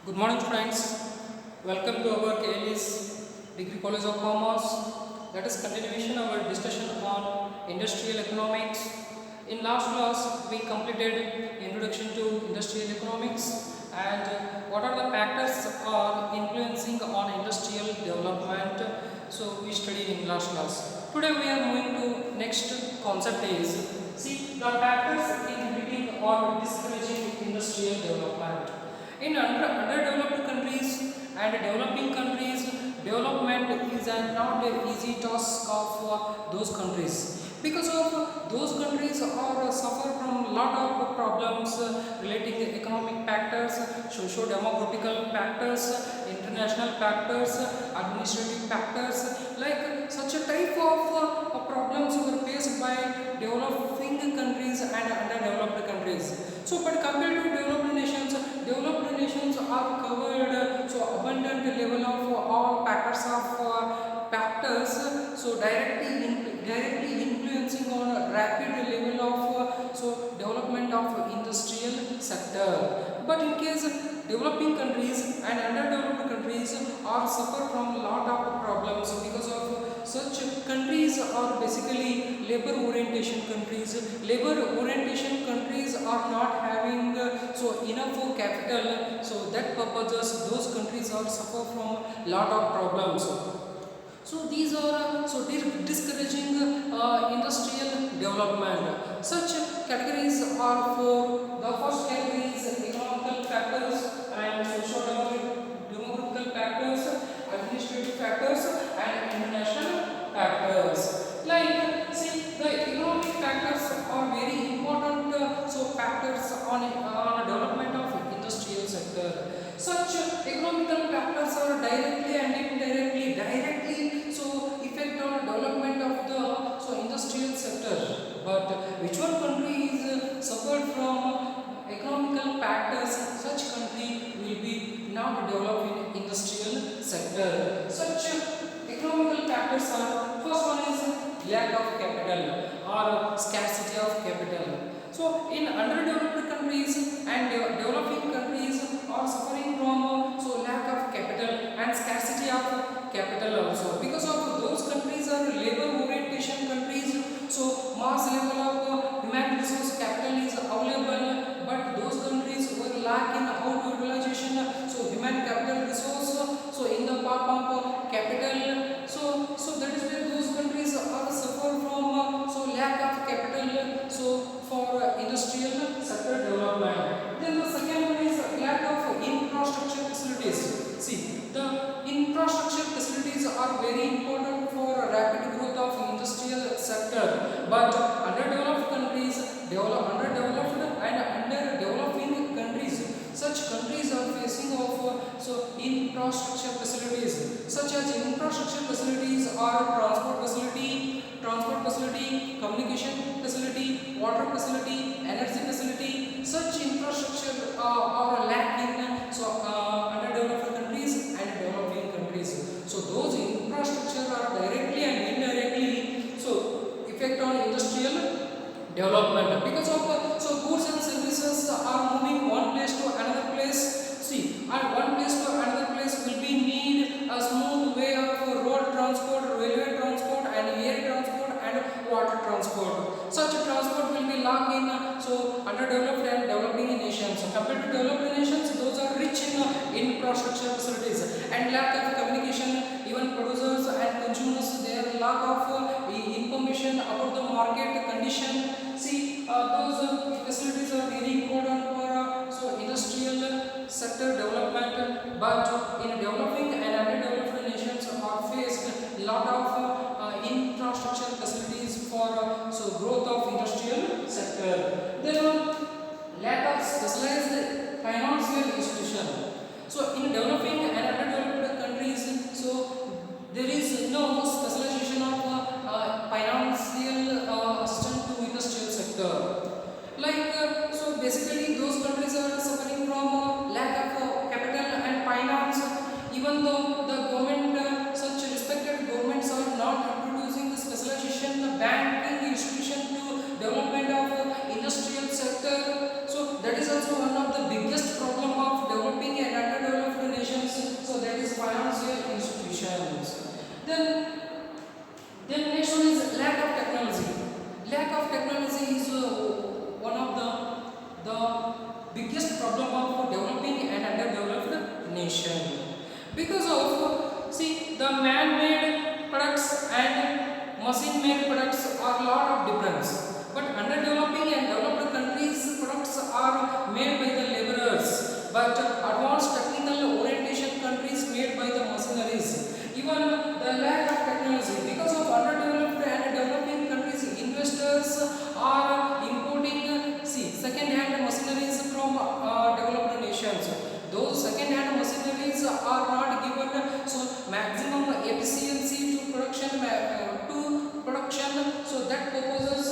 Good morning, friends. Welcome to our KLE's Degree College of Commerce. Let us continuation our discussion on industrial economics. In last class, we completed introduction to industrial economics and what are the factors are influencing on industrial development. So we studied in last class. Today we are moving to next concept is see the factors inhibiting or discouraging industrial development. In underdeveloped countries and developing countries, development is not an easy task of those countries because of those countries are suffer from lot of problems relating to economic factors, socio-demographical factors, international factors, administrative factors. Like such a type of problems were faced by developing countries and underdeveloped countries. So, but compared to developed nations are covered so abundant level of all factors so directly influencing on rapid level of so development of industrial sector. But in case developing countries and underdeveloped countries are suffer from lot of problems because of such countries are basically labor orientation countries. Labor orientation countries are not having so enough capital, so that purposes those countries are suffer from lot of problems. So these are discouraging industrial development. Such categories are for the first category is economical factors and socio-demographical factors, administrative factors and international factors. Like see the economic factors are very important factors on development of industrial sector. Such economical factors are directly and directly affect on development of the industrial sector. But which one country is suffered from economical factors, such country will be not developed in industrial sector. Such economical factors are first one is lack of capital or scarcity of capital. So in underdeveloped countries and developing countries are suffering from lack of capital and scarcity of capital also because of those countries are labor orientation countries, so mass level of human resource capital is available, but those countries were lack in how to utilization human capital resource in the form of capital, so that is where those countries are suffer from lack of capital for industrial sector development. Then the second one is lack of infrastructure facilities. See, the infrastructure facilities are very important for rapid growth of industrial sector, but underdeveloped countries, underdeveloped and underdeveloping countries, such countries are facing of infrastructure facilities, such as infrastructure facilities are transport facility, communication facility, water facility, energy facility. Such infrastructure are lacking underdeveloped countries and developing countries. So those infrastructure are directly and indirectly effect on industrial development because of goods and services are moving one place to another place. See, and one place to another place will be need a smooth way of road transport, railway transport and air transport and water transport. Such transport will be lack in underdeveloped and developing nations. Compared to developed nations, those are rich in infrastructure facilities and lack of communication. Even producers and consumers, their lack of information about the market condition. See, those facilities are very important for industrial sector development, but in developing and underdeveloped nations are faced lot of infrastructure facilities for growth of industrial sector. Then lack of specialized financial institution. So in developing and underdeveloped countries, there is no specialization of financial assistance to industrial sector. Like basically those countries are suffering from lack of capital and finance, even though the government, such respected governments are not introducing the specialization banking institution to development of industrial sector. So that is also one of the biggest problem of developing and underdeveloping biggest problem of developing and underdeveloped nation. Because of see the man-made products and machine-made products are lot of difference. But underdeveloping and developed countries products are made by the laborers, but advanced technical orientation countries made by the machineries. Even the lack of technology, because of underdeveloped and developing countries, investors are importing second-hand machineries from developed nations. Those second-hand machineries are not given maximum efficiency to production. So that purposes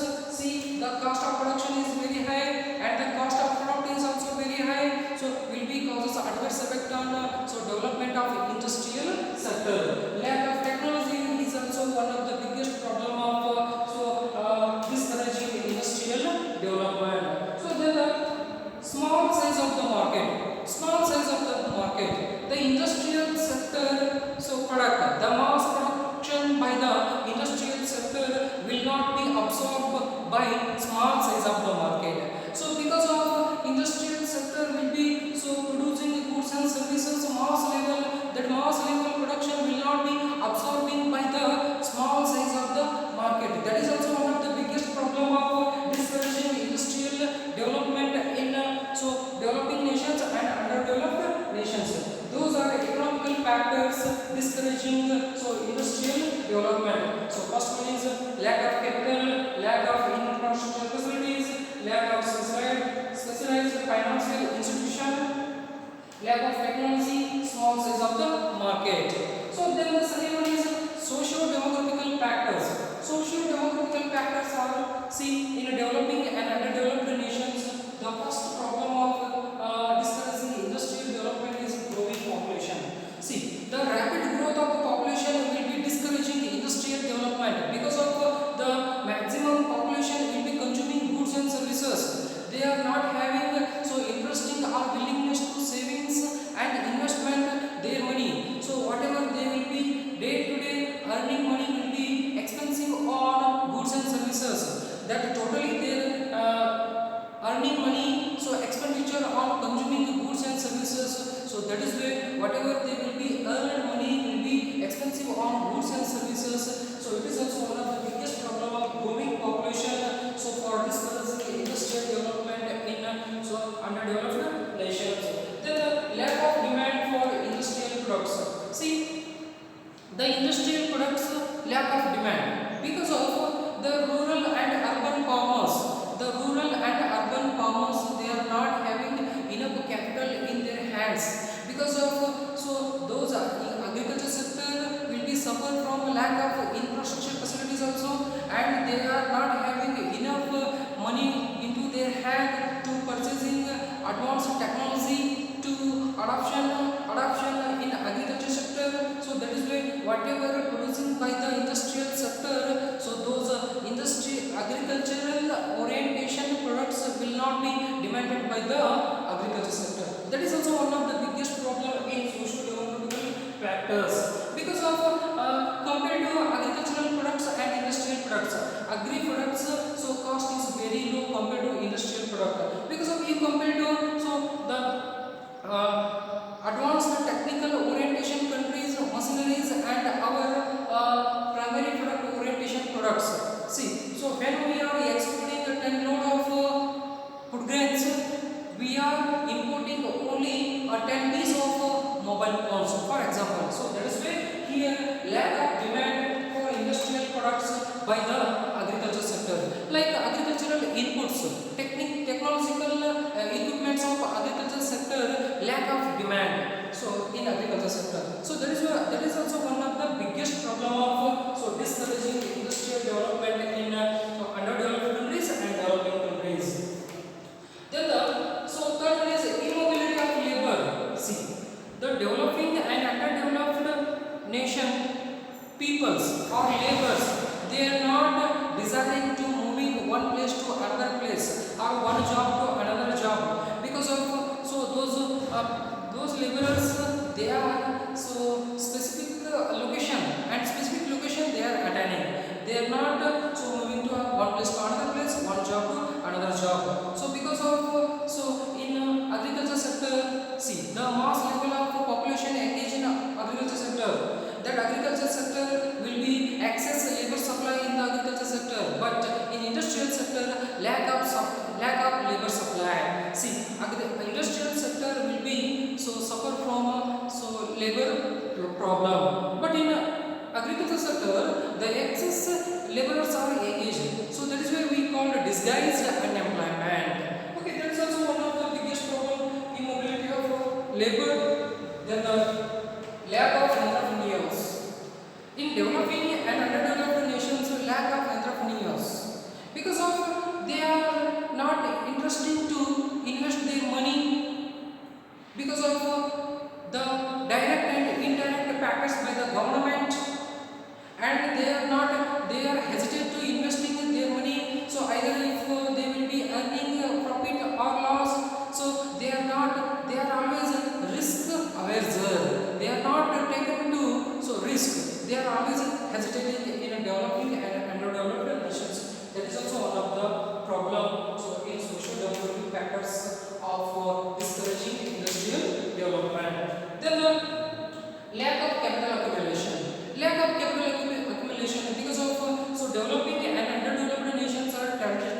the cost of production is very high and the cost of product is also very high. So will be causes adverse effect on development of industrial sector. Lack of technology is also one of the biggest problem of discouraging industrial development. So then the small size of the market. Small size of the market. The industrial sector product. The mass production by the industrial sector will not be absorbed by small size of the market. So because of industrial sector will be producing goods and services mass level, that mass level production will not be absorbing by the small size of the market. That is also one of the biggest problem of discouraging industrial development in developing nations and underdeveloped nations. Those are economical factors discouraging industrial development. So first one is lack of capital, lack of infrastructure facilities, lack of specialized financial institution, lack of technology, small size of the market. So then the second one is socio-demographical factors. Socio-demographical factors are in developing and underdeveloped nations. The first problem of discouraging industrial development is growing population. The rapid growth of the population will be discouraging industrial development because of the maximum population will be consuming goods and services. They are not having interesting or willingness to savings and investment their money. So whatever they will be day to day earning money will be expensive on goods and services. That totally their earning money, expenditure on consuming goods and services. So that is why whatever they will be earned money will be expensive on goods and services. So it is also one of the biggest problem of growing population. For discouraging industrial development in underdeveloped nations. Then the lack of demand for industrial products. The industrial products lack of demand because of the rural and urban farmers. The rural and urban farmers, they are not having enough capital in their hands. Because of those agriculture sector will be suffer from lack of infrastructure facilities also, and they are not having enough money into their hand to purchasing advanced technology to adoption in agriculture sector. So that is why whatever producing by the industrial sector, those agricultural orientation products will not be demanded by the agriculture sector. That is also one of the biggest problem in socio-developmental factors. Because of compared to agricultural products and industrial products, agri products cost is very low compared to industrial product. Because of you compare to the advanced technical orientation countries, machineries and our primary product orientation products. When we are exporting a 10 load of food grains, we are importing only 10 piece of mobile phones, for example. So that is why here lack of demand for industrial products by the agriculture sector. Like agricultural inputs, technological equipments of agriculture sector, lack of demand. In agriculture sector. That is also one of the biggest problem of discouraging industrial development in underdeveloped countries and developing countries. Then the third one is immobility of labor. The developing and underdeveloped nation peoples or laborers, they are not desiring to moving one place to another place or one job to another job because of those laborers, they are specific location and specific location they are attaining. They are not moving to one place to another place, one job to another job. Because of in that agriculture sector will be excess labor supply in the agriculture sector, but in industrial sector lack of labor supply. See, industrial sector will be so suffer from so labor problem, but in agriculture sector the excess laborers are engaged, so that is why we call disguised unemployment. Okay, that is also one of the biggest problem, immobility of labor, then the lack of entrepreneurs. In developing and underdeveloped nations, lack of entrepreneurs because of they are not interested to invest their money because of the direct and indirect factors by the government, and they are hesitant to investing their money. So either if they will be earning profit or loss, so they are always risk averse. They are not taken to so risk. They are always hesitating in developing and underdeveloped nations. That is also one of the problem. So in social development factors of discouraging industrial development. Then lack of capital accumulation. Lack of capital accumulation because of so developing and underdeveloped nations are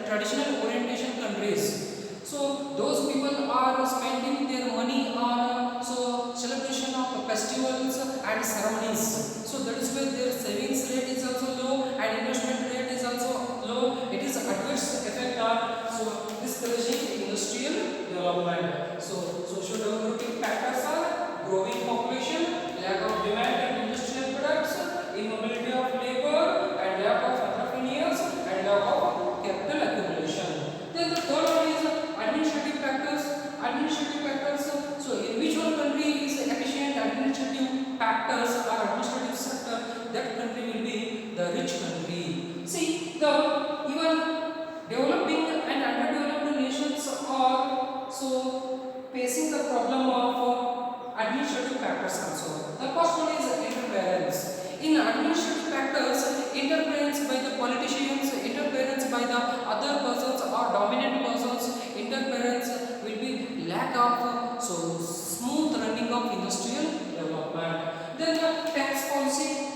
traditional orientation countries. So those people are spending their money on so celebration of festivals and ceremonies. So that is why their savings rate is also low and investment rate is also low. It is adverse effect on so discouraging industrial development. So social developing factors are growing population, lack of demand and industrial products, immobility of labor, and lack of entrepreneurs, and lack of capital accumulation. Then the third one is administrative factors. Administrative factors. So in which one country is efficient administrative factors or administrative sector, that country will be the rich country. See, the even developing and underdeveloped nations are so facing the problem of administrative factors also. The first one is interference. In administrative factors, interference by the politicians, interference by the other persons or dominant persons, interference will be lack of so smooth running of industrial development. Then the tax policy.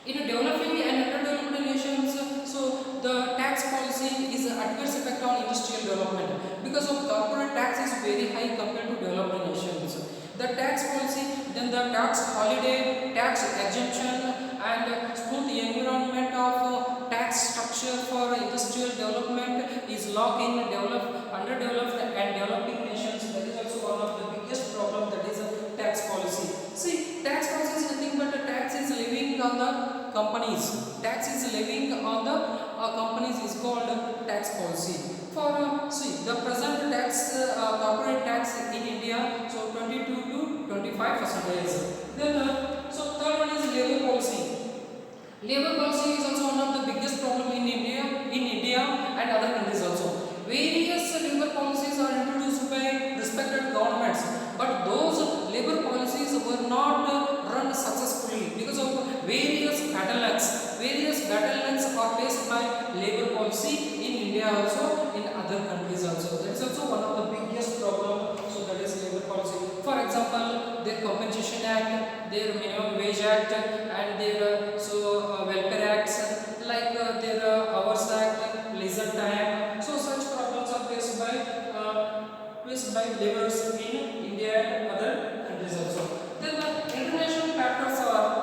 In developing and underdeveloped nations, so the tax policy is an adverse effect on industrial development because of corporate tax is very high compared to developed nations. The tax policy, then the tax holiday, tax exemption, and smooth environment of tax structure for industrial development is locked in underdeveloped and developing nations. That is also one of the biggest problem, that is tax policy. See, tax policy is nothing but a tax is levying on the companies. Tax is levying on the companies is called tax policy. For see the present tax corporate tax in India, so 22 to 25%. Then so third one is labor policy. Labor policy is also one of the biggest problem in India and other countries also. Various labor policies are introduced by respected governments, but those labor policies were not run successfully because of various bottlenecks. Various bottlenecks are faced by labor policy in India also, in other countries also. That is also one of the biggest problem. So that is labor policy. For example, their compensation act, their minimum wage act, and their welfare acts like their hours act, leisure time. So such problems are faced by laborers in India and other countries also. Then the international factors are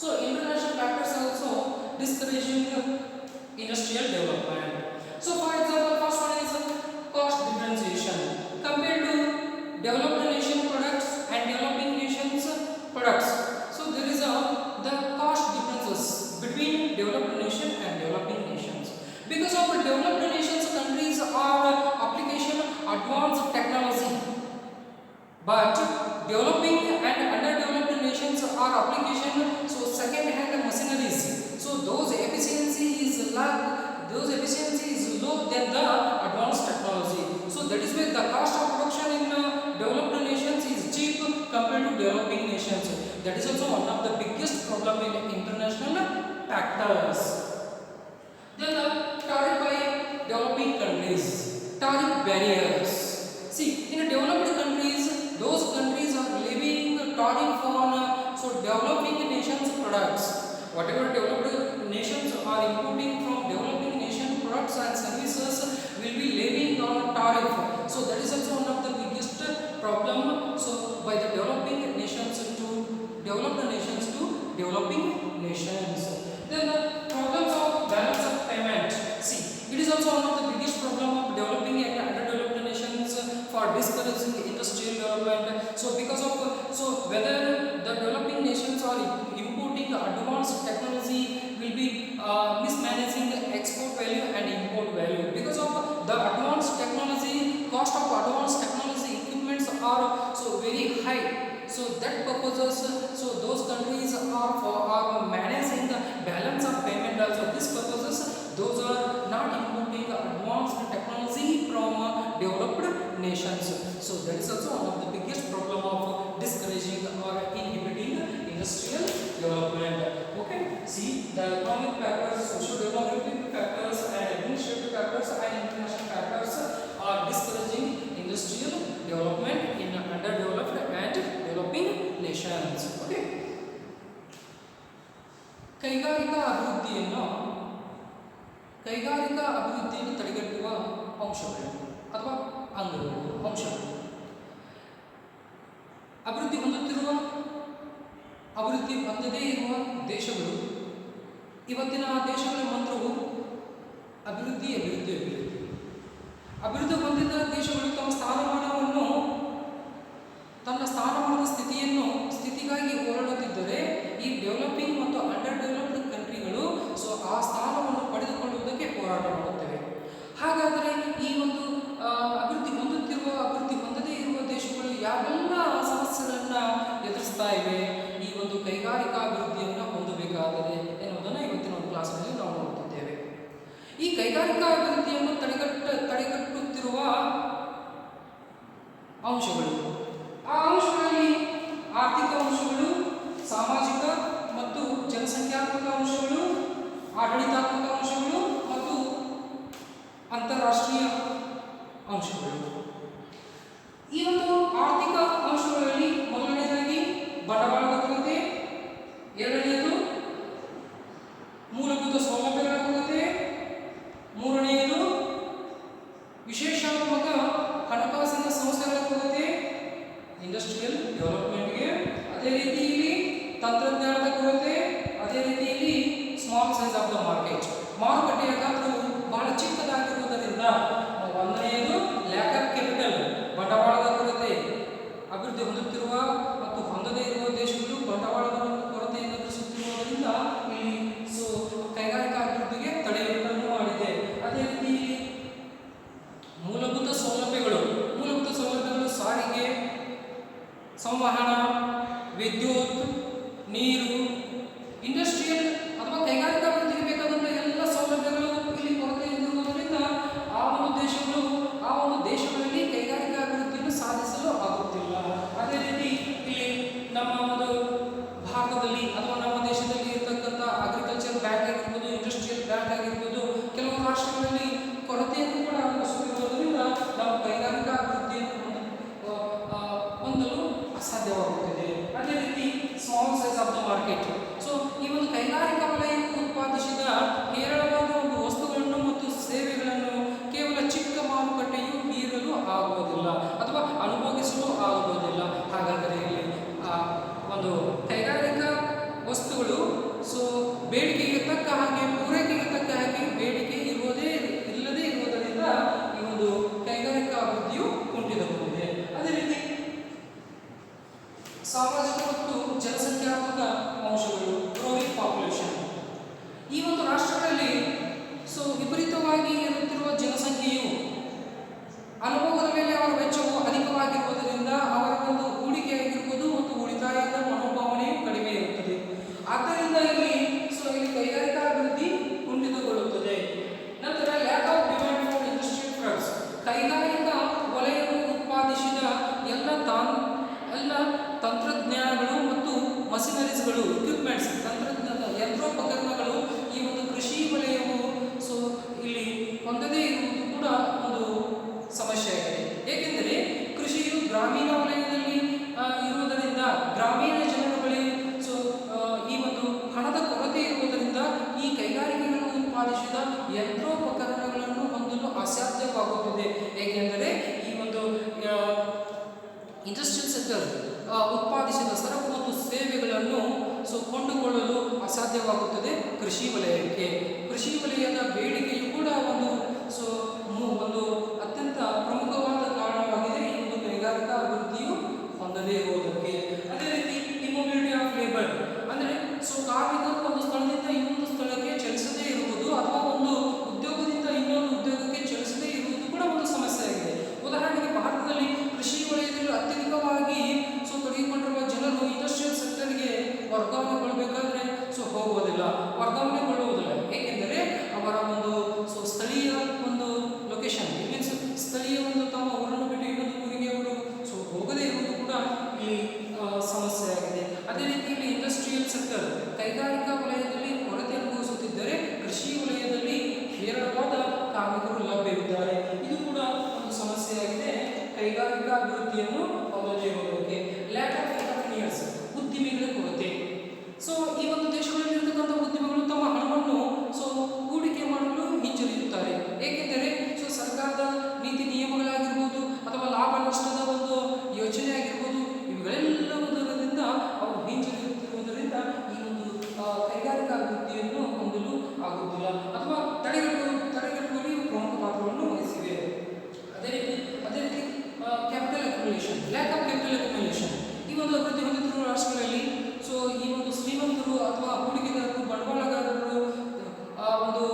international factors also discouraging industrial development. So for example, first one is cost differentiation compared to developed nation products and developing nations products. So there is the cost differences between developed nation and developing nations. Because of developed nations, countries are application advanced technology, but developing and underdeveloped nations are application so second-hand machineries. So those efficiency is low than the advanced technology. So that is why the cost of production in developed nations is cheap compared to developing nations. That is also one of the biggest problem in international factors. Then the tariff by developing countries, tariff barriers. See, in developed countries, those countries are levying tariff on So developing nations products, whatever developed nations are importing from developing nation products and services will be levying on tariff. So that is also one of the biggest problem. So by the developing nations to developed nations to developing nations. Then the problems of balance of payment. See, it is also one of the biggest problem of developing and underdeveloped nations for discouraging industrial development. So because of whether the developing nations are importing advanced technology will be mismanaging the export value and import value. Because of the advanced technology, cost of advanced technology equipments are so very high. So that purposes, so those countries are managing the balance of payment also. This purposes, those are not importing advanced technology from developed nations. So that is also one of the biggest problem of discouraging or inhibiting industrial development. Okay, see the economic factors, socio-demographic factors, and administrative factors and international factors are discouraging industrial development in underdeveloped and developing nations. Okay. ಕೈಗಾರಿಕಾ ಅಭಿವೃದ್ಧಿಯನ್ನು ತಡೆಗಟ್ಟುವ ಅಂಶಗಳು ಅಥವಾ ಅಂಶಗಳು ಅಭಿವೃದ್ಧಿ ಹೊಂದದೇ ಇರುವ ದೇಶಗಳು, ಇವತ್ತಿನ ದೇಶಗಳ ಮಂತ್ರವು ಅಭಿವೃದ್ಧಿ ಹೊಂದಿದ ದೇಶಗಳು ತನ್ನ ಸ್ಥಾನಮಾನದ ಸ್ಥಿತಿಗಾಗಿ ಹೋರಾಡುತ್ತಿದ್ದರೆ, ಈ ಡೆವಲಪಿಂಗ್ ಮತ್ತು ಅಂಡರ್ ಡೆವಲಪ್ಡ್ ಕಂಟ್ರಿಗಳು ಆ ಸ್ಥಾನವನ್ನು ಪಡೆದುಕೊಳ್ಳುವುದಕ್ಕೆ ಹೋರಾಟ ಮಾಡುತ್ತವೆ. ಹಾಗಾದರೆ ಈ ಒಂದು ಅಭಿವೃದ್ಧಿ ಹೊಂದದೇ ಇರುವ ದೇಶಗಳು ಯಾವೆಲ್ಲ ಸಮಸ್ಯೆಗಳನ್ನು ಎದುರಿಸ್ತಾ ಇವೆ ಈ ಒಂದು ಕೈಗಾರಿಕಾ ಅಭಿವೃದ್ಧಿಯನ್ನು ಹೊಂದಬೇಕಾದರೆ ಎನ್ನುವುದನ್ನು ಇವತ್ತಿನ ಒಂದು ಕ್ಲಾಸ್ನಲ್ಲಿ ನಾವು ನೋಡುತ್ತಿದ್ದೇವೆ. ಈ ಕೈಗಾರಿಕಾ ಅಭಿವೃದ್ಧಿಯನ್ನು ತಡೆಗಟ್ಟುತ್ತಿರುವ ಅಂಶಗಳು, ಆ ಅಂಶಗಳಲ್ಲಿ ಆರ್ಥಿಕ ಅಂಶಗಳು, ಸಾಮಾಜಿಕ ಮತ್ತು ಜನಸಂಖ್ಯಾತ್ಮಕ ಅಂಶಗಳು, ಆಡಳಿತಾತ್ಮಕ ಅಂಶಗಳು ಮತ್ತು ಅಂತಾರಾಷ್ಟ್ರೀಯ ಅಂಶಗಳು. ಈ ಒಂದು ಆರ್ಥಿಕ ಅಂಶಗಳಲ್ಲಿ ಮೊದಲನೆಯದಾಗಿ ಬಂಡವಾಳದ ಕೊರತೆ, ಎರಡನೆಯದು ಮೂಲಭೂತ ಸೌಲಭ್ಯಗಳ ಕೊರತೆ, ಮೂರನೆಯದು ವಿಶೇಷಾತ್ಮಕ ಹಣಕಾಸಿನ ಸಂಸ್ಥೆಗಳ ಕೊರತೆ ಇಂಡಸ್ಟ್ರಿಯಲ್ ಡೆವಲಪ್ಮೆಂಟ್ಗೆ, ಅದೇ ರೀತಿಯಲ್ಲಿ ತಂತ್ರಜ್ಞಾನದ ಕೊರತೆ, ಅದೇ ರೀತಿಯಲ್ಲಿ ಸ್ಮಾಲ್ ಸೈಜ್ ಆಫ್ ದ ಮಾರುಕಟ್ಟೆಯ ಗಾತ್ರವು ಬಹಳ ಚಿಕ್ಕದಾಗಿರುವುದರಿಂದ, ಒಂದನೆಯದು ಲ್ಯಾಕ್ ಆಫ್ ಕ್ಯಾಪಿಟಲ್ ಬಂಡವಾಳದ ಕೊರತೆ. ಅಭಿವೃದ್ಧಿ ಹೊಂದುತ್ತಿರುವ ಮತ್ತು ಹೊಂದದೇ ಇರುವ ದೇಶಗಳು ಬಂಡವಾಳದ ಕೊರತೆಯನ್ನು ಎದುರಿಸುತ್ತಿರುವುದರಿಂದ ಇಲ್ಲಿ ಕೈಗಾರಿಕಾ ಅಭಿವೃದ್ಧಿಗೆ ತಡೆಯುವುದನ್ನು ಮಾಡಿದೆ. ಅದೇ ರೀತಿ ಮೂಲಭೂತ ಸೌಲಭ್ಯಗಳು ಸಾರಿಗೆ, ಸಂವಹನ, ವಿದ್ಯುತ್, ನೀರು, ಇಂಡಸ್ಟ್ರಿಯಲ್ ಅಥವಾ ಕೈಗಾರಿಕಾ ಅಭಿವೃದ್ಧಿಗೆ ಬೇಕಾದಂಥ ಎಲ್ಲ ಸೌಲಭ್ಯಗಳು ಇಲ್ಲಿ ಕೊರತೆ ಇರುವುದರಿಂದ ಆ ಒಂದು ದೇಶಗಳಲ್ಲಿ ಕೈಗಾರಿಕಾ ಅಭಿವೃದ್ಧಿಯನ್ನು ಸಾಧಿಸಲು ಆಗುತ್ತಿಲ್ಲ. ಅದೇ ರೀತಿ ಇಲ್ಲಿ ನಮ್ಮ ಒಂದು ಭಾರತದಲ್ಲಿ ಅಥವಾ ನಮ್ಮ ದೇಶದಲ್ಲಿ ಇರತಕ್ಕಂಥ ಅಗ್ರಿಕಲ್ಚರ್ ಬ್ಯಾಂಕ್ ಆಗಿರ್ಬೋದು, ಇಂಡಸ್ಟ್ರಿಯಲ್ ಬ್ಯಾಂಕ್ ಆಗಿರ್ಬೋದು, ಕೆಲವು ರಾಷ್ಟ್ರಗಳಲ್ಲಿ ಕೊರತೆಯನ್ನು ಕೂಡ ಅನುಭವಿಸುತ್ತಿರುವುದರಿಂದ ನಾವು ಕೈಗಾರಿಕಾ ಅಭಿವೃದ್ಧಿಯನ್ನು ಹೊಂದಲು ಅಸಾಧ್ಯವಾಗುತ್ತದೆ. ಅದೇ ರೀತಿ small size of the market. ಈ ಒಂದು ಕೈಗಾರಿಕಾ ವಲಯವು ಉತ್ಪಾದಿಸಿದ ಹೇರಳವಾದ ಒಂದು ವಸ್ತುಗಳನ್ನು ಮತ್ತು ಸೇವೆಗಳನ್ನು ಕೇವಲ ಚಿಕ್ಕ ಮಾರುಕಟ್ಟೆಯು ಹೀರಲು ಆಗುವುದಿಲ್ಲ ಅಥವಾ ಅನುಭವಿಸಲು ಆಗುವುದಿಲ್ಲ. ಹಾಗಾದರೆ ಇಲ್ಲಿ ಒಂದು ಕೈಗಾರಿಕಾ ವಸ್ತುಗಳು ಬೇಡಿಕೆಗೆ ತಕ್ಕ ಹಾಗೆ, ಪೂರೈಕೆಗೆ ತಕ್ಕ ಹಾಗೆ ಬೇಡಿಕೆ ಇಲ್ಲದೇ ಇರುವುದರಿಂದ ಈ ಒಂದು ಕೈಗಾರಿಕಾ ಅಭಿವೃದ್ಧಿಯು ಕುಂಠಿತಗೊಂಡಿದೆ. ಅದೇ ರೀತಿ ಸಾಮಾಜಿಕ ಮತ್ತು ಜನಸಂಖ್ಯಾತ್ಮಕ ಅಂಶಗಳು, ಗ್ರೋಯಿಂಗ್ ಪಾಪ್ಯುಲೇಷನ್. ಈ ಒಂದು ರಾಷ್ಟ್ರಗಳಲ್ಲಿ ವಿಪರೀತವಾಗಿ ಇರುತ್ತಿರುವ ಜನಸಂಖ್ಯೆಯು ಅನುಭವದ ಮೇಲೆ ಅವರ ವೆಚ್ಚವು ಅಧಿಕವಾಗಿರುವುದರಿಂದ ಅವರ ಒಂದು ಹೂಡಿಕೆ ಆಗಿರ್ಬೋದು ಮತ್ತು ಉಳಿತಾಯದ ಮನೋಭಾವನೆಯು ಕಡಿಮೆ ಇರುತ್ತದೆ. ಆದ್ದರಿಂದ ಇಲ್ಲಿ ಕೈಗಾರಿಕಾ ಅಭಿವೃದ್ಧಿ ಕುಂಠಿತಗೊಳ್ಳುತ್ತದೆ. ನಂತರ lack of demand for industrial products. ಕೈಗಾರಿಕಾ ವಲಯವು ಉತ್ಪಾದಿಸಿದ ಎಲ್ಲ ತಂತ್ರಜ್ಞಾನಗಳು ಮತ್ತು ಮಷಿನರೀಸ್ಗಳು, ಇಕ್ವಿಪ್ಮೆಂಟ್ಸ್, ತಂತ್ರಜ್ಞಾನ ಯಂತ್ರೋಪಕರಣಗಳು ಈ ಒಂದು ಕೃಷಿ ವಲಯವು ಇಲ್ಲಿ ಹೊಂದದೇ ಇರುವುದು ಕೂಡ ಒಂದು ಸಮಸ್ಯೆಯಾಗಿದೆ. ಏಕೆಂದರೆ ಕೃಷಿಯು ಗ್ರಾಮೀಣ ವಲಯದಲ್ಲಿ ಇರುವುದರಿಂದ ಗ್ರಾಮೀಣ ಜನರ ಬಳಿ ಯಂತ್ರೋಪಕರಣಗಳನ್ನು ಹೊಂದಲು ಅಸಾಧ್ಯವಾಗುತ್ತದೆ. ಏಕೆಂದರೆ ಈ ಒಂದು ಇಂಡಸ್ಟ್ರಿಯಲ್ ಸೆಕ್ಟರ್ ಉತ್ಪಾದಿಸಿದ ಸರಕು ಮತ್ತು ಸೇವೆಗಳನ್ನು ಕೊಂಡುಕೊಳ್ಳಲು ಅಸಾಧ್ಯವಾಗುತ್ತದೆ ಕೃಷಿ ವಲಯಕ್ಕೆ. ಕೃಷಿ ವಲಯದ ಬೇಡಿಕೆಯು ಕೂಡ ಒಂದು ಅತ್ಯಂತ ಪ್ರಮುಖವಾದ ಕಾರಣವಾಗಿದೆ ಈ ಒಂದು ಕೈಗಾರಿಕಾ ಅಭಿವೃದ್ಧಿಯು ಹೊಂದದೇ ಇರುವುದಕ್ಕೆ. ಅದೇ ರೀತಿ ಇಮ್ಮೊಬಿಲಿಟಿ ಆಫ್ ಲೇಬರ್ ಅಂದರೆ ಕಾರ್ಮಿಕರು ಒಂದು ಸ್ಥಳದಿಂದ ಇನ್ನೊಂದು ಸ್ಥಳಕ್ಕೆ ಚಲಿಸದೇ ಇರುವುದು ಅಥವಾ ಒಂದು ಉದ್ಯೋಗದಿಂದ ಇನ್ನೊಂದು ಉದ್ಯೋಗಕ್ಕೆ ಚಲಿಸದೇ ಇರುವುದು ಕೂಡ ಒಂದು ಸಮಸ್ಯೆ ಆಗಿದೆ. ಉದಾಹರಣೆಗೆ ಭಾರತದಲ್ಲಿ ಕೃಷಿ ವಲಯದಲ್ಲಿ ಅತ್ಯಧಿಕವಾಗಿ ತೊಡಗಿಕೊಂಡಿರುವ ಜನರು ಇಂಡಸ್ಟ್ರಿಯಲ್ ಸೆಕ್ಟರ್ಗೆ ವರ್ಗಾವಣೆಗೊಳ್ಳಬೇಕಾದ್ರೆ ವರ್ಗಾವಣೆಗೊಳ್ಳುವುದಿಲ್ಲ. ಏಕೆಂದರೆ ಅವರ ಒಂದು ಸ್ಥಳೀಯ ಒಂದು ಲೊಕೇಶನ್ ಮೀನ್ಸ್ ಸ್ಥಳೀಯ ಒಂದು ತಮ್ಮ ಊರನ್ನು ಬಿಟ್ಟು ಇನ್ನೊಂದು ಊರಿಗೆ ಅವರು ಹೋಗದೇ ಇರುವುದು ಕೂಡ ಇಲ್ಲಿ ಸಮಸ್ಯೆ ಆಗಿದೆ. ಅದೇ ರೀತಿ ಇಲ್ಲಿ ಇಂಡಸ್ಟ್ರಿಯಲ್ ಸೆಕ್ಟರ್ ಕೈಗಾರಿಕಾ ವಲಯದಲ್ಲಿ ಕೊರತೆ ಅನುಭವಿಸುತ್ತಿದ್ದರೆ ಕೃಷಿ ವಲಯದಲ್ಲಿ ಹೇರಳವಾದ ಕಾರ್ಮಿಕರು ಲಭ್ಯವಿದ್ದಾರೆ. ಇದು ಕೂಡ ಒಂದು ಸಮಸ್ಯೆಯಾಗಿದೆ ಕೈಗಾರಿಕಾ ಅಭಿವೃದ್ಧಿಯನ್ನು ಹೊಂದದೇ ಇರುವುದಕ್ಕೆ. ಲ್ಯಾಕ್ ಆಫ್ ಎಂಟರ್ಪ್ರಿನಿಯರ್ಸ್ ಉದ್ಯಮಿಗಳ ಕೊರತೆ. ಈ ಒಂದು ದೇಶಗಳಲ್ಲಿ ಇರತಕ್ಕಂಥ ಉದ್ಯಮಿಗಳು ತಮ್ಮ ಹಣವನ್ನು ಹೂಡಿಕೆ ಮಾಡಲು ಹಿಂಜರಿಯುತ್ತಾರೆ. ಏಕೆಂದರೆ ಸರ್ಕಾರದ ನೀತಿ ನಿಯಮಗಳಾಗಿರ್ಬೋದು ಅಥವಾ ಲಾಭ ನಷ್ಟದ ಒಂದು ಯೋಜನೆ ಆಗಿರ್ಬೋದು ಇವುಗಳೆಲ್ಲವುದರಿಂದ ಅವರು ಹಿಂಜರಿಯುತ್ತಿರುವುದರಿಂದ ಈ ಒಂದು ಕೈಗಾರಿಕಾ ಅಭಿವೃದ್ಧಿಯನ್ನು ಹೊಂದಲು ಆಗುತ್ತಿಲ್ಲ ಅಥವಾ ತಡೆಗಟ್ಟುವಲ್ಲಿ ಪ್ರಮುಖ ಪಾತ್ರವನ್ನು ವಹಿಸಿವೆ. ಅದೇ ರೀತಿ capital accumulation, lack of capital accumulation. ಈ ಒಂದು ಅಭಿವೃದ್ಧಿ ಹೊಂದುತ್ತಿರುವ ರಾಷ್ಟ್ರಗಳಲ್ಲಿ ಈ ಒಂದು ಶ್ರೀಮಂತರು ಅಥವಾ ಹೂಡಿಕೆದಾರರು ಬಂಡವಾಳಗಾರರು ಒಂದು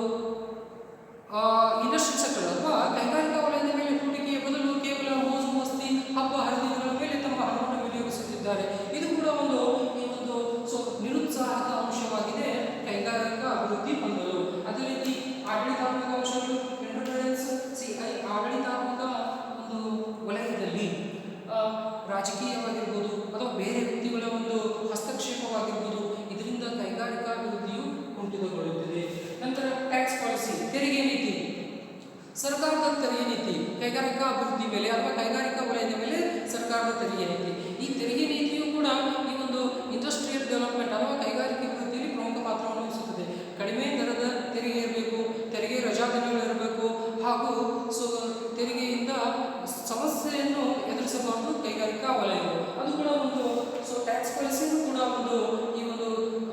ಇಂಡಸ್ಟ್ರಿಯಲ್ ಸೆಕ್ಟರ್ ಅಥವಾ ಕೈಗಾರಿಕಾ ವಲಯದ ಮೇಲೆ ಹೂಡಿಕೆಯ ಬದಲು ಕೇವಲ ಮೋಜು ಮಸ್ತಿ ಹಬ್ಬ ಹರಿದಿನಗಳ ಮೇಲೆ ತಮ್ಮ ಹಣವನ್ನು ವಿನಿಯೋಗಿಸುತ್ತಿದ್ದಾರೆ. ಇದು ಕೂಡ ಈ ಒಂದು ನಿರುತ್ಸಾಹದ ಅಂಶವಾಗಿದೆ ಕೈಗಾರಿಕಾ ಅಭಿವೃದ್ಧಿ ಹೊಂದಲು. ಅದೇ ರೀತಿ ಆಡಳಿತಾತ್ಮಕ ಅಂಶಗಳು ಆಡಳಿತಾತ್ಮಕ ಒಂದು ವಲಯದಲ್ಲಿ ರಾಜಕೀಯವಾಗಿರ್ಬೋದು ಅಥವಾ ಬೇರೆ ವ್ಯಕ್ತಿಗಳ ಒಂದು ಹಸ್ತಕ್ಷೇಪವಾಗಿರ್ಬೋದು ಇದರಿಂದ ಕೈಗಾರಿಕಾ ಅಭಿವೃದ್ಧಿಯು ಕುಂಠಿತಗೊಳ್ಳುತ್ತದೆ. ನಂತರ ಟ್ಯಾಕ್ಸ್ ಪಾಲಿಸಿ, ತೆರಿಗೆ ನೀತಿ, ಸರ್ಕಾರದ ತೆರಿಗೆ ನೀತಿ ಕೈಗಾರಿಕಾ ಅಭಿವೃದ್ಧಿ ಮೇಲೆ ಅಥವಾ ಕೈಗಾರಿಕಾ ವಲಯದ ಮೇಲೆ ಸರ್ಕಾರದ ತೆರಿಗೆ ನೀತಿ. ಈ ತೆರಿಗೆ ನೀತಿಯು ಕೂಡ ಈ ಒಂದು ಇಂಡಸ್ಟ್ರಿಯಲ್ ಡೆವಲಪ್ಮೆಂಟ್ ಅಥವಾ ಕೈಗಾರಿಕಾ ಅಭಿವೃದ್ಧಿಯಲ್ಲಿ ಪ್ರಮುಖ ಪಾತ್ರವನ್ನು ವಹಿಸುತ್ತದೆ. ಕಡಿಮೆ ದರದ ತೆರಿಗೆ ಇರಬೇಕು, ತೆರಿಗೆ ರಜಾದಿನಗಳು ಇರಬೇಕು ಹಾಗೂ ತೆರಿಗೆಯಿಂದ ಸಮಸ್ಯೆಯನ್ನು ಎದುರಿಸಬಾರದು ಕೈಗಾರಿಕಾ ವಲಯವು. ಅದು ಕೂಡ ಒಂದು ಟ್ಯಾಕ್ಸ್ ಪಾಲಿಸಿಯೂ ಕೂಡ ಈ ಒಂದು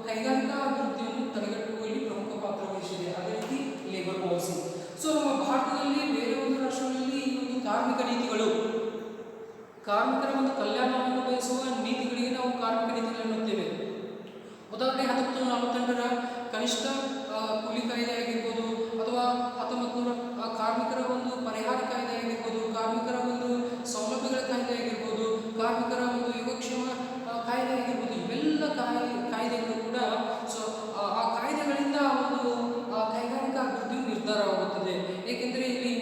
ಕೈಗಾರಿಕಾ ಅಭಿವೃದ್ಧಿಯನ್ನು ತಡೆಗಟ್ಟುವಲ್ಲಿ ಪ್ರಮುಖ ಪಾತ್ರ ವಹಿಸಿದೆ. ಅದೇ ರೀತಿ ಲೇಬರ್ ಪಾಲಿಸಿ. ನಮ್ಮ ಭಾರತದಲ್ಲಿ ಬೇರೆ ಒಂದು ರಾಷ್ಟ್ರಗಳಲ್ಲಿ ಈ ಒಂದು ಕಾರ್ಮಿಕ ನೀತಿಗಳು, ಕಾರ್ಮಿಕರ ಒಂದು ಕಲ್ಯಾಣವನ್ನು ಬಯಸುವ ನೀತಿಗಳಿಗೆ ನಾವು ಕಾರ್ಮಿಕ ನೀತಿಗಳನ್ನು ಅನ್ನುತ್ತೇವೆ. ಉದಾಹರಣೆ 1948ರ ಕನಿಷ್ಠ ಕೂಲಿ ಕಾಯ್ದೆ ಆಗಿರ್ಬೋದು ಅಥವಾ 1900 ಕಾರ್ಮಿಕರ ಒಂದು ಪರಿಹಾರ ಕಾಯ್ದೆ ಆಗಿರ್ಬೋದು, ಕಾರ್ಮಿಕರ ಒಂದು ಸೌಲಭ್ಯಗಳ ಕಾಯ್ದೆ ಆಗಿರ್ಬೋದು, ಕಾರ್ಮಿಕರ ಒಂದು ಯೋಗಕ್ಷೇಮ ಕಾಯ್ದೆ ಆಗಿರ್ಬೋದು, ಇವೆಲ್ಲ ಕಾಯ್ದೆಗಳು ಕೂಡ ಆ ಕಾಯ್ದೆಗಳಿಂದ ಒಂದು ಕೈಗಾರಿಕಾ ಅಭಿವೃದ್ಧಿಯು ನಿರ್ಧಾರವಾಗುತ್ತದೆ. ಏಕೆಂದರೆ ಇಲ್ಲಿ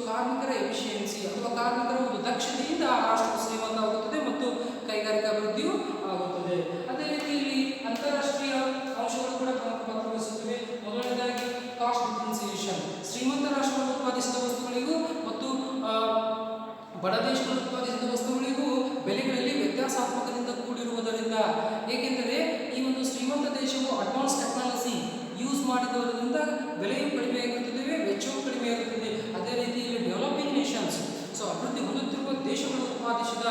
ಕಾರ್ಮಿಕರ ಎಫಿಷಿಯನ್ಸಿ ಅಥವಾ ಕಾರ್ಮಿಕರ ಒಂದು ದಕ್ಷತೆಯಿಂದ ರಾಷ್ಟ್ರ ಶ್ರೀಮಂತ ಆಗುತ್ತದೆ ಮತ್ತು ಕೈಗಾರಿಕಾ ಅಭಿವೃದ್ಧಿಯು ಆಗುತ್ತದೆ. ಅದೇ ರೀತಿ ಇಲ್ಲಿ ಅಂತಾರಾಷ್ಟ್ರೀಯ ಅಂಶಗಳು ಕೂಡ ಪ್ರಮುಖ ಪಾತ್ರ ವಹಿಸುತ್ತವೆ. ಮೊದಲನೇದಾಗಿ ಕಾಸ್ಟ್ ಡಿಫ್ರೆನ್ಸಿಯೇಷನ್, ಶ್ರೀಮಂತ ರಾಷ್ಟ್ರಗಳು ಉತ್ಪಾದಿಸಿದ ವಸ್ತುಗಳಿಗೂ ಮತ್ತು ಬಡ ದೇಶಗಳು ಉತ್ಪಾದಿಸಿದ ವಸ್ತುಗಳಿಗೂ ಬೆಲೆಗಳಲ್ಲಿ ವ್ಯತ್ಯಾಸಾತ್ಮಕದಿಂದ ಕೂಡಿರುವುದರಿಂದ. ಏಕೆಂದರೆ ಈ ಒಂದು ಶ್ರೀಮಂತ ದೇಶವು ಅಡ್ವಾನ್ಸ್ ಟೆಕ್ನಾಲಜಿ ಯೂಸ್ ಮಾಡಿದವರಿಂದ ಬೆಲೆಯು ಕಡಿಮೆಯಾಗುತ್ತದೆ, ವೆಚ್ಚವೂ ಕಡಿಮೆಯಾಗುತ್ತದೆ. ಅದೇ ರೀತಿ ಇಲ್ಲಿ ಡೆವಲಪಿಂಗ್ ನೇಷನ್ಸ್ ಅಭಿವೃದ್ಧಿ ಹೊಂದುತ್ತಿರುವ ದೇಶಗಳು ಉತ್ಪಾದಿಸಿದ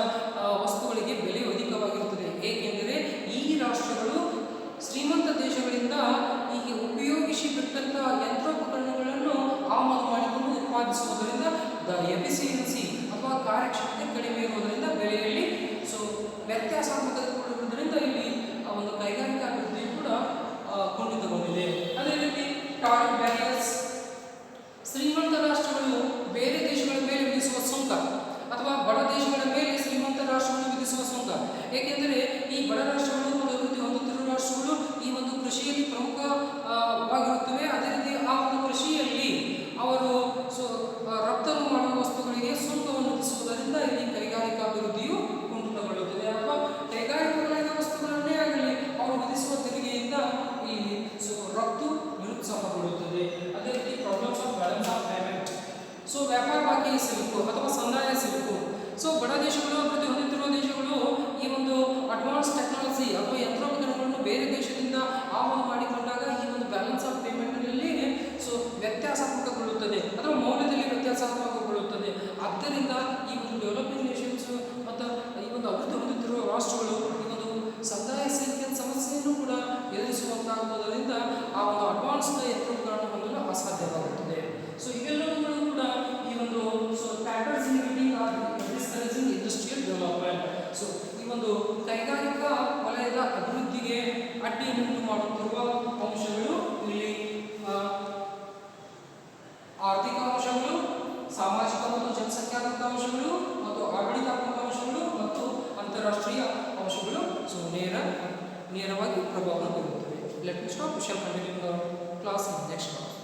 ವಸ್ತುಗಳಿಗೆ ಬೆಲೆಯು ಅಧಿಕವಾಗಿರುತ್ತದೆ. ಏಕೆಂದರೆ ಈ ರಾಷ್ಟ್ರಗಳು ಶ್ರೀಮಂತ ದೇಶಗಳಿಂದ ಈಗ ಉಪಯೋಗಿಸಿ ಬಿಟ್ಟಂಥ ಯಂತ್ರೋಪಕರಣಗಳನ್ನು ಆಮದು ಮಾಡಿಕೊಂಡು ಉತ್ಪಾದಿಸುವುದರಿಂದ ಎಫಿಸಿಯನ್ಸಿ ಅಥವಾ ಕಾರ್ಯಕ್ಷಮತೆ ಕಡಿಮೆ ಇರುವುದರಿಂದ ಬೆಲೆಯಲ್ಲಿ ವ್ಯತ್ಯಾಸಾತ್ಮಕತೆ ಕೂಡಿರುವುದರಿಂದ ಇಲ್ಲಿ ಆ ಒಂದು ಕೈಗಾರಿಕಾ ಅಭಿವೃದ್ಧಿ ಕೂಡ ಕುಂಠಿತಗೊಂಡಿದೆ. ಅದೇ ರೀತಿ ಟಾರಿಫ್ ಬ್ಯಾರಿಯರ್ಸ್, ಶ್ರೀಮಂತ ರಾಷ್ಟ್ರಗಳು ಬೇರೆ ದೇಶಗಳ ಮೇಲೆ ವಿಧಿಸುವ ಸುಂಕ ಅಥವಾ ಬಡ ದೇಶಗಳ ಮೇಲೆ ಶ್ರೀಮಂತ ರಾಷ್ಟ್ರಗಳು ವಿಧಿಸುವ ಸುಂಕ. ಏಕೆಂದರೆ ಈ ಬಡ ರಾಷ್ಟ್ರಗಳು ಮತ್ತು ಅಭಿವೃದ್ಧಿ ಹೊಂದುತ್ತಿರುವ ರಾಷ್ಟ್ರಗಳು ಈ ಒಂದು ಕೃಷಿಯಲ್ಲಿ ಪ್ರಮುಖವಾಗಿರುತ್ತವೆ. ಅದೇ ರೀತಿ ಆ ಒಂದು ಕೃಷಿಯಲ್ಲಿ ಅವರು ರಫ್ತನ್ನು ಮಾಡುವ ವಸ್ತುಗಳಿಗೆ ಸುಂಕವನ್ನು ವಿಧಿಸುವುದರಿಂದ ಇಲ್ಲಿ ಕೈಗಾರಿಕಾ ಅಭಿವೃದ್ಧಿಯು ಕುಂಠಿತಗೊಳ್ಳುತ್ತದೆ. ಅಥವಾ ಕೈಗಾರಿಕಾ ವಸ್ತುಗಳನ್ನೇ ಆಗಲಿ ಅವರು ವಿಧಿಸುವ ತೆರಿಗೆಯಿಂದ ಇಲ್ಲಿ ರಫ್ತು ನಿರುತ್ಸಾಹಗೊಳ್ಳುತ್ತದೆ. ಅದೇ ರೀತಿ problems of balance of payment, ವ್ಯಾಪಾರ ಬಾಕಿ ಸಿಲುಕು ಅಥವಾ ಸಂದಾಯ ಸಿಲುಕು. ಬಡ ದೇಶಗಳು ಅಭಿವೃದ್ಧಿ ಹೊಂದುತ್ತಿರುವ ದೇಶಗಳು ಈ ಒಂದು ಅಡ್ವಾನ್ಸ್ ಟೆಕ್ನಾಲಜಿ ಅಥವಾ ಯಂತ್ರೋಪಕರಣಗಳನ್ನು ಬೇರೆ ದೇಶದಿಂದ ಆಮದು ಮಾಡಿಕೊಂಡಾಗ ಈ ಒಂದು ಬ್ಯಾಲೆನ್ಸ್ ಆಫ್ ಪೇಮೆಂಟ್ನಲ್ಲಿ ಆದ್ದರಿಂದ ಈ ಒಂದು ಡೆವಲಪಿಂಗ್ ನೇಷನ್ಸ್ ಮತ್ತು ಈ ಒಂದು ಅಭಿವೃದ್ಧಿ ಹೊಂದುತ್ತಿರುವ ರಾಷ್ಟ್ರಗಳು ಈ ಒಂದು ಸಮುದಾಯ ಸಂಖ್ಯೆಯ ಸಮಸ್ಯೆಯನ್ನು ಕೂಡ ಎದುರಿಸುವಂತಾಗುವುದರಿಂದ ಆ ಒಂದು ಅಡ್ವಾನ್ಸ್ಡ್ ಯಂತ್ರೋಪಕರಣ ಹೊಂದಲು ಅಸಾಧ್ಯವಾಗುತ್ತದೆ. ಸೊ ಇವೆಲ್ಲವೂ ಕೂಡ ಈ ಒಂದು factors inhibiting or discouraging industrial development. So ಈ ಒಂದು ಕೈಗಾರಿಕಾ ವಲಯದ ಅಭಿವೃದ್ಧಿಗೆ ಅಡ್ಡಿಯನ್ನುಂಟು ಮಾಡುತ್ತಿರುವ ಅಂಶಗಳು ಇಲ್ಲಿ ಆರ್ಥಿಕ ಅಂಶಗಳು, ಸಾಮಾಜಿಕ ಮತ್ತು ಜನಸಂಖ್ಯಾತ್ಮಕ ಅಂಶಗಳು ಮತ್ತು ಆಡಳಿತಾತ್ಮಕ ಅಂಶಗಳು ಮತ್ತು ಅಂತಾರಾಷ್ಟ್ರೀಯ ಅಂಶಗಳು ನೇರವಾಗಿ ಪ್ರಭಾವ ಬೀರುತ್ತವೆ. Let me stop. We shall continue the class in next class.